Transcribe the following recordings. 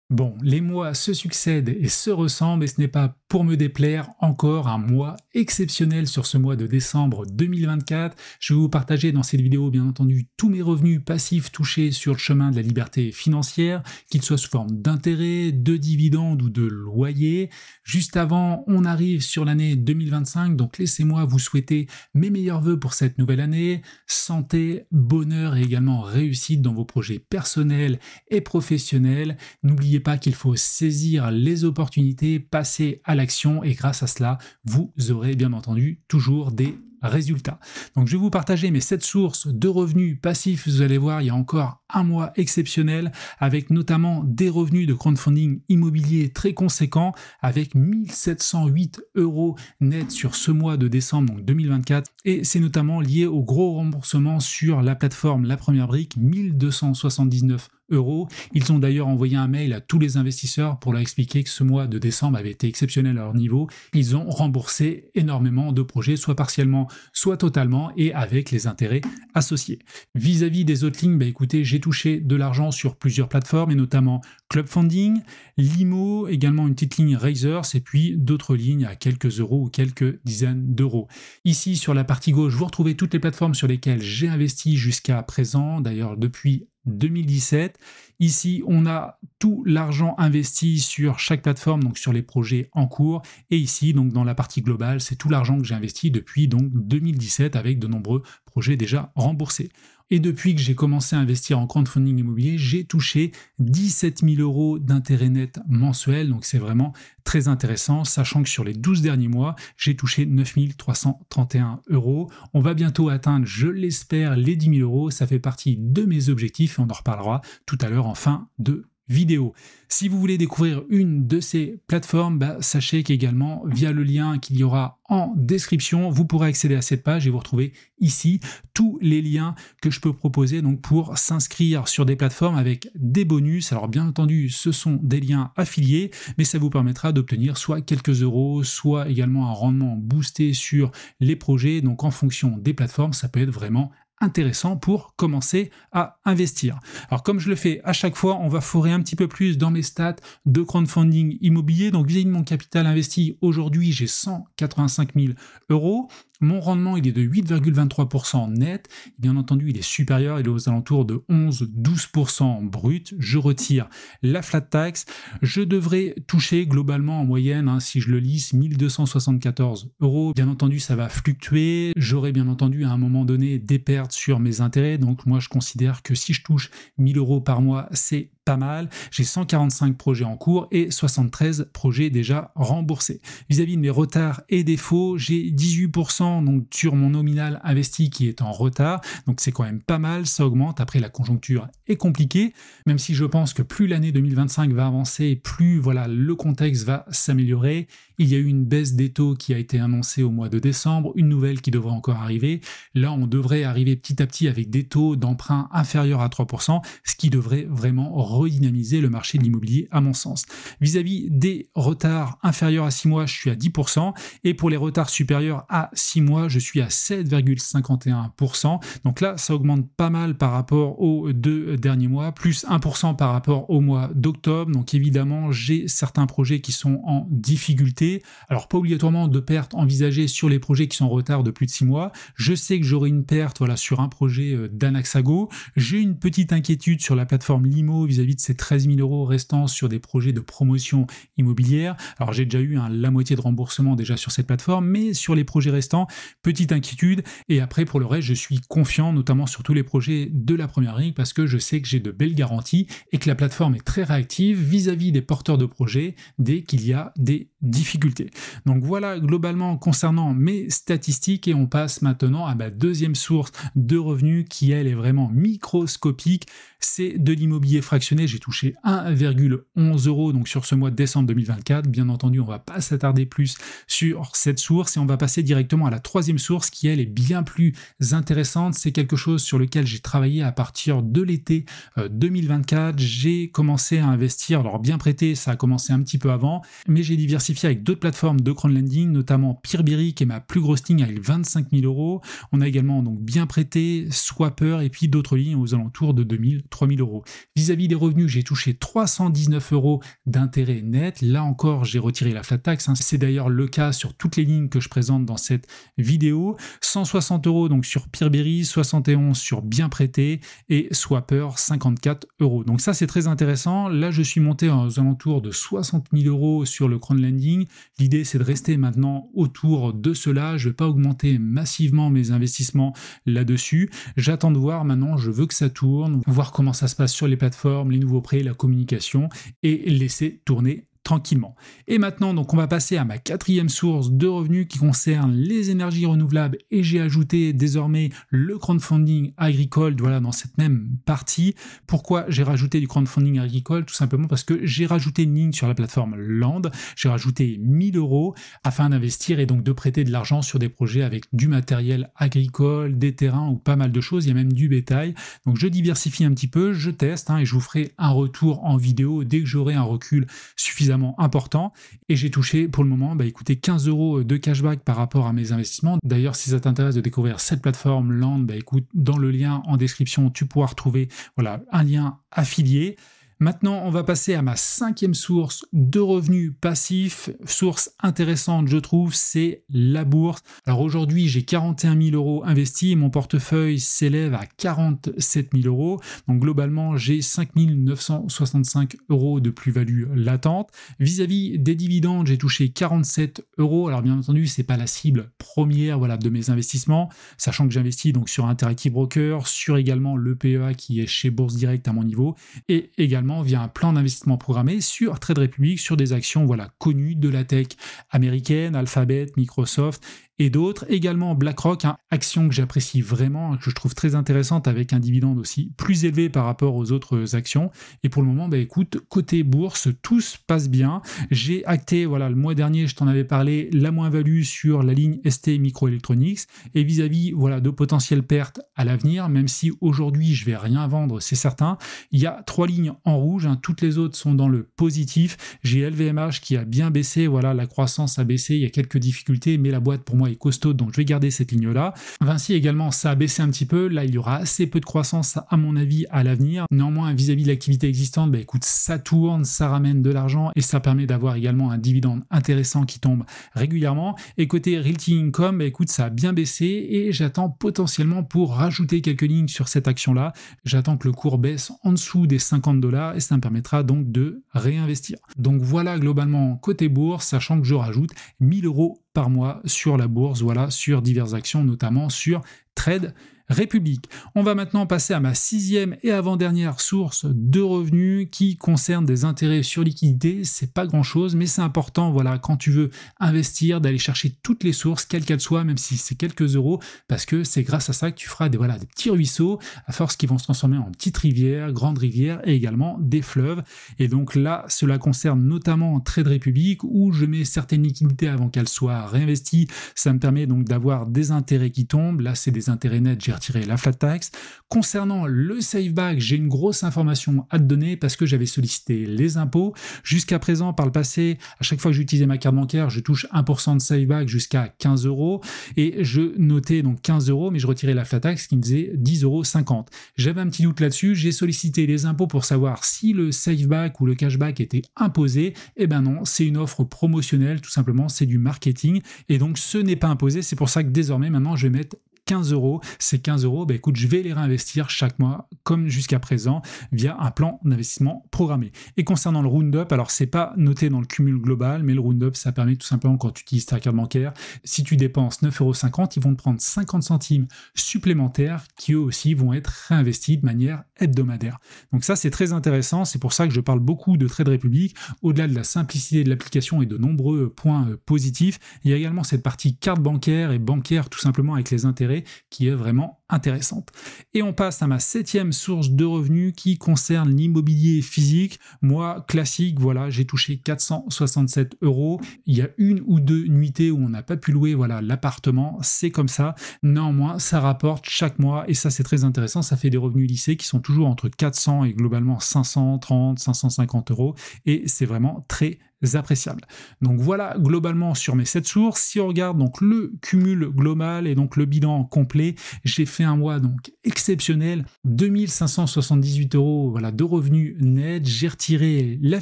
Bon, les mois se succèdent et se ressemblent et ce n'est pas pour me déplaire, encore un mois exceptionnel sur ce mois de décembre 2024. Je vais vous partager dans cette vidéo bien entendu tous mes revenus passifs touchés sur le chemin de la liberté financière, qu'ils soient sous forme d'intérêts, de dividendes ou de loyers. Juste avant, on arrive sur l'année 2025, donc laissez-moi vous souhaiter mes meilleurs vœux pour cette nouvelle année. Santé, bonheur et également réussite dans vos projets personnels et professionnels. N'oubliez pas qu'il faut saisir les opportunités, passer à l'action et grâce à cela, vous aurez bien entendu toujours des résultats. Donc je vais vous partager mes 7 sources de revenus passifs. Vous allez voir, il y a encore un mois exceptionnel avec notamment des revenus de crowdfunding immobilier très conséquents avec 1708 € net sur ce mois de décembre donc 2024 et c'est notamment lié au gros remboursement sur la plateforme La Première Brique, 1279 €. Ils ont d'ailleurs envoyé un mail à tous les investisseurs pour leur expliquer que ce mois de décembre avait été exceptionnel à leur niveau. Ils ont remboursé énormément de projets, soit partiellement, soit totalement, et avec les intérêts associés. Vis-à-vis des autres lignes, écoutez, j'ai touché de l'argent sur plusieurs plateformes, et notamment Clubfunding, Limo, également une petite ligne Raisers, et puis d'autres lignes à quelques euros ou quelques dizaines d'euros. Ici, sur la partie gauche, vous retrouvez toutes les plateformes sur lesquelles j'ai investi jusqu'à présent, d'ailleurs depuis 2017. Ici, on a tout l'argent investi sur chaque plateforme, donc sur les projets en cours. Et ici, donc dans la partie globale, c'est tout l'argent que j'ai investi depuis donc 2017 avec de nombreux projets déjà remboursés. Et depuis que j'ai commencé à investir en crowdfunding immobilier, j'ai touché 17 000 € d'intérêt net mensuel. Donc c'est vraiment très intéressant, sachant que sur les 12 derniers mois, j'ai touché 9 331 €. On va bientôt atteindre, je l'espère, les 10 000 €. Ça fait partie de mes objectifs et on en reparlera tout à l'heure en fin de vidéo. Si vous voulez découvrir une de ces plateformes, sachez qu'également via le lien qu'il y aura en description, vous pourrez accéder à cette page et vous retrouvez ici tous les liens que je peux proposer donc pour s'inscrire sur des plateformes avec des bonus. Alors bien entendu, ce sont des liens affiliés, mais ça vous permettra d'obtenir soit quelques euros, soit également un rendement boosté sur les projets. Donc en fonction des plateformes, ça peut être vraiment intéressant pour commencer à investir. Alors comme je le fais à chaque fois, on va forer un petit peu plus dans mes stats de crowdfunding immobilier. Donc vis-à-vis de mon capital investi, aujourd'hui j'ai 185 000 €. Mon rendement, il est de 8,23% net. Bien entendu, il est supérieur, il est aux alentours de 11-12% brut. Je retire la flat tax. Je devrais toucher globalement en moyenne, si je le lisse, 1274 €. Bien entendu, ça va fluctuer. J'aurai bien entendu à un moment donné des pertes sur mes intérêts. Donc moi, je considère que si je touche 1000 € par mois, c'est pas mal. J'ai 145 projets en cours et 73 projets déjà remboursés. Vis-à-vis de mes retards et défauts, j'ai 18% donc sur mon nominal investi qui est en retard. Donc c'est quand même pas mal, ça augmente. Après, la conjoncture est compliquée, même si je pense que plus l'année 2025 va avancer, plus voilà, le contexte va s'améliorer. Il y a eu une baisse des taux qui a été annoncée au mois de décembre, une nouvelle qui devrait encore arriver. Là, on devrait arriver petit à petit avec des taux d'emprunt inférieurs à 3%, ce qui devrait vraiment redynamiser le marché de l'immobilier à mon sens. Vis-à-vis des retards inférieurs à 6 mois, je suis à 10%, et pour les retards supérieurs à 6 mois, je suis à 7,51%. Donc là, ça augmente pas mal par rapport aux 2 derniers mois, plus 1% par rapport au mois d'octobre. Donc évidemment, j'ai certains projets qui sont en difficulté. Alors pas obligatoirement de pertes envisagées sur les projets qui sont en retard de plus de 6 mois. Je sais que j'aurai une perte sur un projet d'Anaxago. J'ai une petite inquiétude sur la plateforme Limo vis-à-vis de ces 13 000 € restants sur des projets de promotion immobilière. Alors j'ai déjà eu la moitié de remboursement déjà sur cette plateforme, mais sur les projets restants, petite inquiétude. Et après pour le reste, je suis confiant, notamment sur tous les projets de La Première Ligue, parce que je sais que j'ai de belles garanties et que la plateforme est très réactive vis-à-vis des porteurs de projets dès qu'il y a des difficultés. Donc voilà globalement concernant mes statistiques et on passe maintenant à ma deuxième source de revenus qui elle est vraiment microscopique, c'est de l'immobilier fractionné. J'ai touché 1,11 € donc sur ce mois de décembre 2024. Bien entendu, on va pas s'attarder plus sur cette source et on va passer directement à la la troisième source qui, elle, est bien plus intéressante. C'est quelque chose sur lequel j'ai travaillé à partir de l'été 2024. J'ai commencé à investir, alors bien prêté, ça a commencé un petit peu avant, mais j'ai diversifié avec d'autres plateformes de crowdlending, notamment Peerberry qui est ma plus grosse ligne avec 25 000 euros. On a également donc bien prêté, Swapper et puis d'autres lignes aux alentours de 2 000, 3 000 euros. Vis-à-vis des revenus, j'ai touché 319 euros d'intérêt net. Là encore, j'ai retiré la flat tax. C'est d'ailleurs le cas sur toutes les lignes que je présente dans cette vidéo. 160 euros donc sur Peerberry, 71 sur bien prêté et Swapper 54 euros. Donc ça, c'est très intéressant. Là, je suis monté aux alentours de 60 000 euros sur le crowdlending. L'idée, c'est de rester maintenant autour de cela. Je ne vais pas augmenter massivement mes investissements là-dessus. J'attends de voir maintenant, je veux que ça tourne, voir comment ça se passe sur les plateformes, les nouveaux prêts, la communication et laisser tourner tranquillement. Et maintenant, donc, on va passer à ma quatrième source de revenus qui concerne les énergies renouvelables et j'ai ajouté désormais le crowdfunding agricole, voilà, dans cette même partie. Pourquoi j'ai rajouté du crowdfunding agricole? Tout simplement parce que j'ai rajouté une ligne sur la plateforme Land, j'ai rajouté 1000 euros afin d'investir et donc de prêter de l'argent sur des projets avec du matériel agricole, des terrains ou pas mal de choses, il y a même du bétail. Donc je diversifie un petit peu, je teste et je vous ferai un retour en vidéo dès que j'aurai un recul suffisamment important et j'ai touché pour le moment écoutez 15 euros de cashback par rapport à mes investissements. D'ailleurs, si ça t'intéresse de découvrir cette plateforme Land, écoute, dans le lien en description tu pourras retrouver voilà un lien affilié. Maintenant, on va passer à ma cinquième source de revenus passifs. Source intéressante, je trouve, c'est la bourse. Alors aujourd'hui, j'ai 41 000 euros investis et mon portefeuille s'élève à 47 000 euros. Donc globalement, j'ai 5 965 euros de plus-value latente. Vis-à-vis des dividendes, j'ai touché 47 euros. Alors bien entendu, c'est pas la cible première voilà, de mes investissements, sachant que j'investis donc sur Interactive Broker, sur également le PEA qui est chez Bourse Direct à mon niveau, et également via un plan d'investissement programmé sur Trade Republic, sur des actions voilà, connues de la tech américaine, Alphabet, Microsoft et d'autres. Également BlackRock, action que j'apprécie vraiment, que je trouve très intéressante avec un dividende aussi plus élevé par rapport aux autres actions. Et pour le moment, écoute, côté bourse, tout se passe bien. J'ai acté, voilà, le mois dernier, je t'en avais parlé, la moins-value sur la ligne ST Microelectronics et vis-à-vis voilà, de potentielles pertes à l'avenir, même si aujourd'hui, je vais rien vendre, c'est certain. Il y a 3 lignes en rouge, toutes les autres sont dans le positif. J'ai LVMH qui a bien baissé, voilà, la croissance a baissé, il y a quelques difficultés, mais la boîte pour moi est costaud, donc je vais garder cette ligne-là. Vinci également, ça a baissé un petit peu, là il y aura assez peu de croissance à mon avis à l'avenir. Néanmoins, vis-à-vis de l'activité existante, écoute, ça tourne, ça ramène de l'argent et ça permet d'avoir également un dividende intéressant qui tombe régulièrement. Et côté Realty Income, écoute, ça a bien baissé et j'attends potentiellement pour rajouter quelques lignes sur cette action-là. J'attends que le cours baisse en dessous des 50 $ et ça me permettra donc de réinvestir. Donc voilà globalement côté bourse, sachant que je rajoute 1000 euros par mois sur la bourse, voilà, sur diverses actions, notamment sur Trade Republic. On va maintenant passer à ma sixième et avant-dernière source de revenus qui concerne des intérêts sur liquidité. C'est pas grand-chose, mais c'est important, voilà, quand tu veux investir, d'aller chercher toutes les sources, quelles qu'elles soient, même si c'est quelques euros, parce que c'est grâce à ça que tu feras des petits ruisseaux, à force qui vont se transformer en petites rivières, grandes rivières et également des fleuves. Et donc là, cela concerne notamment Trade Republic où je mets certaines liquidités avant qu'elles soient réinvesties. Ça me permet donc d'avoir des intérêts qui tombent. Là, c'est des intérêts nets, j'ai retiré la flat tax. Concernant le SafeBack, j'ai une grosse information à te donner parce que j'avais sollicité les impôts. Jusqu'à présent, par le passé, à chaque fois que j'utilisais ma carte bancaire, je touche 1% de SafeBack jusqu'à 15 euros et je notais donc 15 euros, mais je retirais la flat tax qui me faisait 10,50 €. J'avais un petit doute là-dessus, j'ai sollicité les impôts pour savoir si le SafeBack ou le cashback était imposé. Eh ben non, c'est une offre promotionnelle, tout simplement, c'est du marketing et donc ce n'est pas imposé. C'est pour ça que désormais, maintenant, je vais mettre 15 euros. Ces 15 euros, écoute, je vais les réinvestir chaque mois, comme jusqu'à présent, via un plan d'investissement programmé. Et concernant le Roundup, alors c'est pas noté dans le cumul global, mais le Roundup, ça permet tout simplement, quand tu utilises ta carte bancaire, si tu dépenses 9,50 €, ils vont te prendre 50 centimes supplémentaires qui eux aussi vont être réinvestis de manière hebdomadaire. Donc ça, c'est très intéressant. C'est pour ça que je parle beaucoup de Trade Republic. Au-delà de la simplicité de l'application et de nombreux points positifs, il y a également cette partie carte bancaire et bancaire tout simplement avec les intérêts d'intérêt qui est vraiment intéressante. Et on passe à ma 7e source de revenus qui concerne l'immobilier physique. Moi, classique, voilà, j'ai touché 467 €. Il y a une ou deux nuitées où on n'a pas pu louer voilà, l'appartement, c'est comme ça. Néanmoins, ça rapporte chaque mois et ça c'est très intéressant, ça fait des revenus lissés qui sont toujours entre 400 et globalement 530, 550 € et c'est vraiment très appréciable. Donc voilà globalement sur mes 7 sources. Si on regarde donc le cumul global et donc le bilan complet, j'ai fait un mois donc exceptionnel, 2578 € voilà, de revenus nets, j'ai retiré la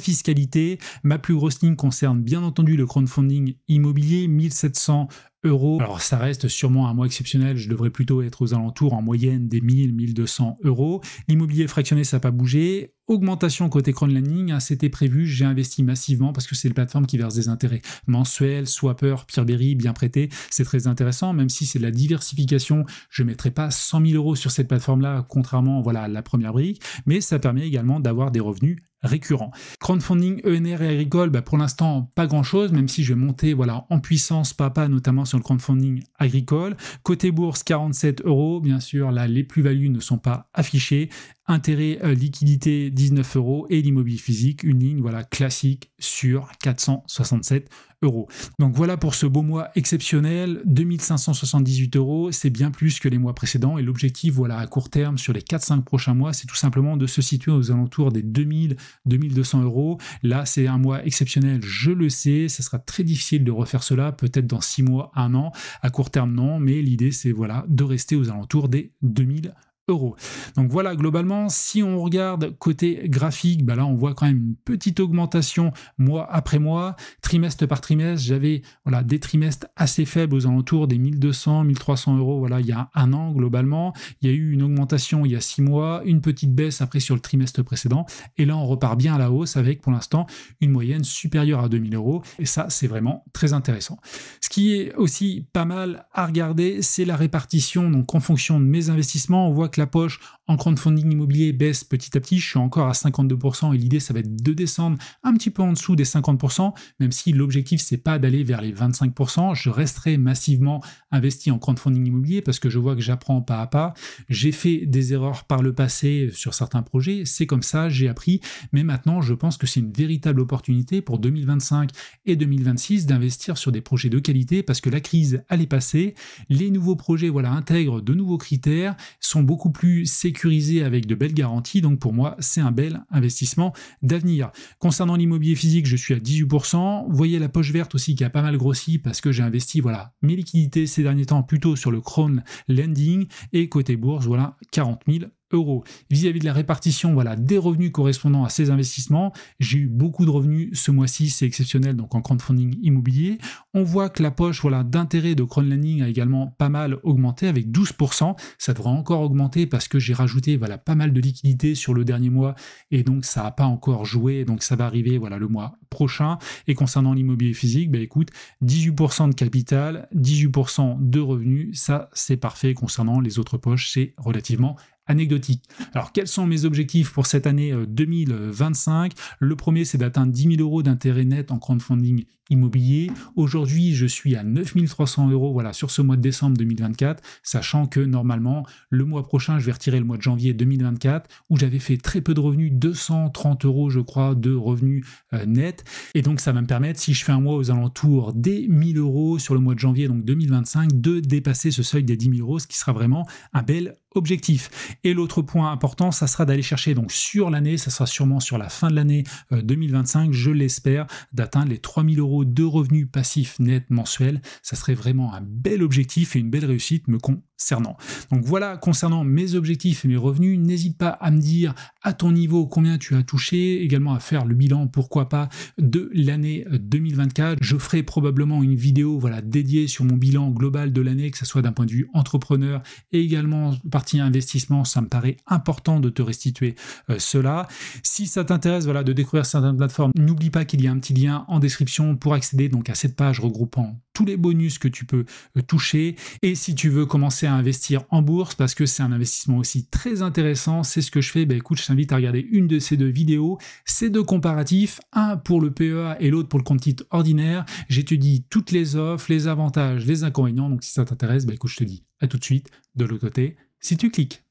fiscalité, ma plus grosse ligne concerne bien entendu le crowdfunding immobilier, 1700 €. Alors ça reste sûrement un mois exceptionnel, je devrais plutôt être aux alentours en moyenne des 1000-1200 €. L'immobilier fractionné, ça n'a pas bougé. Augmentation côté crowdlending, hein, c'était prévu, j'ai investi massivement parce que c'est une plateforme qui verse des intérêts mensuels, Swapper, Peerberry, bien prêté, c'est très intéressant, même si c'est de la diversification, je ne mettrai pas 100 000 € sur cette plateforme-là, contrairement voilà, à la première brique, mais ça permet également d'avoir des revenus récurrents. Crowdfunding, ENR et agricole, pour l'instant pas grand chose, même si je vais monter voilà, en puissance pas à pas, notamment sur le crowdfunding agricole. Côté bourse, 47 €, bien sûr, là les plus-values ne sont pas affichées. Intérêt, liquidité, 19 € et l'immobilier physique, une ligne voilà, classique sur 467 €. Donc voilà pour ce beau mois exceptionnel, 2578 €, c'est bien plus que les mois précédents et l'objectif voilà, à court terme sur les 4-5 prochains mois, c'est tout simplement de se situer aux alentours des 2000-2200 €. Là, c'est un mois exceptionnel, je le sais, ça sera très difficile de refaire cela, peut-être dans 6 mois, 1 an, à court terme non, mais l'idée c'est voilà, de rester aux alentours des 2000 €. Donc voilà, globalement, si on regarde côté graphique, là on voit quand même une petite augmentation mois après mois, trimestre par trimestre. J'avais voilà, des trimestres assez faibles aux alentours des 1200-1300 € voilà, il y a un an globalement. Il y a eu une augmentation il y a 6 mois, une petite baisse après sur le trimestre précédent, et là on repart bien à la hausse avec pour l'instant une moyenne supérieure à 2000 €, et ça c'est vraiment très intéressant. Ce qui est aussi pas mal à regarder, c'est la répartition, donc en fonction de mes investissements, on voit que la poche en crowdfunding immobilier baisse petit à petit, je suis encore à 52% et l'idée ça va être de descendre un petit peu en dessous des 50%, même si l'objectif c'est pas d'aller vers les 25%, je resterai massivement investi en crowdfunding immobilier parce que je vois que j'apprends pas à pas, j'ai fait des erreurs par le passé sur certains projets, c'est comme ça, j'ai appris, mais maintenant je pense que c'est une véritable opportunité pour 2025 et 2026 d'investir sur des projets de qualité parce que la crise elle est passée, les nouveaux projets voilà, intègrent de nouveaux critères, sont beaucoup plus sécurisés avec de belles garanties, donc pour moi c'est un bel investissement d'avenir. Concernant l'immobilier physique, je suis à 18%, vous voyez la poche verte aussi qui a pas mal grossi parce que j'ai investi voilà, mes liquidités ces derniers temps plutôt sur le crowdlending, et côté bourse voilà 40 000 €. Vis-à-vis de la répartition voilà, des revenus correspondant à ces investissements, j'ai eu beaucoup de revenus ce mois-ci, c'est exceptionnel, donc en crowdfunding immobilier. On voit que la poche voilà, d'intérêt de crowdlending a également pas mal augmenté avec 12%, ça devrait encore augmenter parce que j'ai rajouté voilà, pas mal de liquidités sur le dernier mois et donc ça n'a pas encore joué, donc ça va arriver voilà, le mois prochain. Et concernant l'immobilier physique, écoute, 18% de capital, 18% de revenus, ça c'est parfait. Concernant les autres poches, c'est relativement anecdotique. Alors quels sont mes objectifs pour cette année 2025? Le premier c'est d'atteindre 10 000 € d'intérêt net en crowdfunding immobilier. Aujourd'hui je suis à 9 300 € voilà, sur ce mois de décembre 2024, sachant que normalement le mois prochain je vais retirer le mois de janvier 2024 où j'avais fait très peu de revenus, 230 € je crois de revenus nets, et donc ça va me permettre, si je fais un mois aux alentours des 1000 € sur le mois de janvier donc 2025, de dépasser ce seuil des 10 000 €, ce qui sera vraiment un bel objectif. Et l'autre point important, ça sera d'aller chercher donc sur l'année, ça sera sûrement sur la fin de l'année 2025, je l'espère, d'atteindre les 3 000 € de revenus passifs nets mensuels. Ça serait vraiment un bel objectif et une belle réussite me concernant. Donc voilà, concernant mes objectifs et mes revenus, n'hésite pas à me dire à ton niveau combien tu as touché, également à faire le bilan, pourquoi pas, de l'année 2024. Je ferai probablement une vidéo voilà, dédiée sur mon bilan global de l'année, que ce soit d'un point de vue entrepreneur et également partie investissement, ça me paraît important de te restituer cela. Si ça t'intéresse voilà, de découvrir certaines plateformes, n'oublie pas qu'il y a un petit lien en description pour accéder donc à cette page regroupant tous les bonus que tu peux toucher. Et si tu veux commencer à investir en bourse, parce que c'est un investissement aussi très intéressant, c'est ce que je fais, écoute, je t'invite à regarder une de ces deux vidéos, ces deux comparatifs, un pour le PEA et l'autre pour le compte titre ordinaire. J'étudie toutes les offres, les avantages, les inconvénients, donc si ça t'intéresse, écoute, je te dis à tout de suite de l'autre côté, si tu cliques.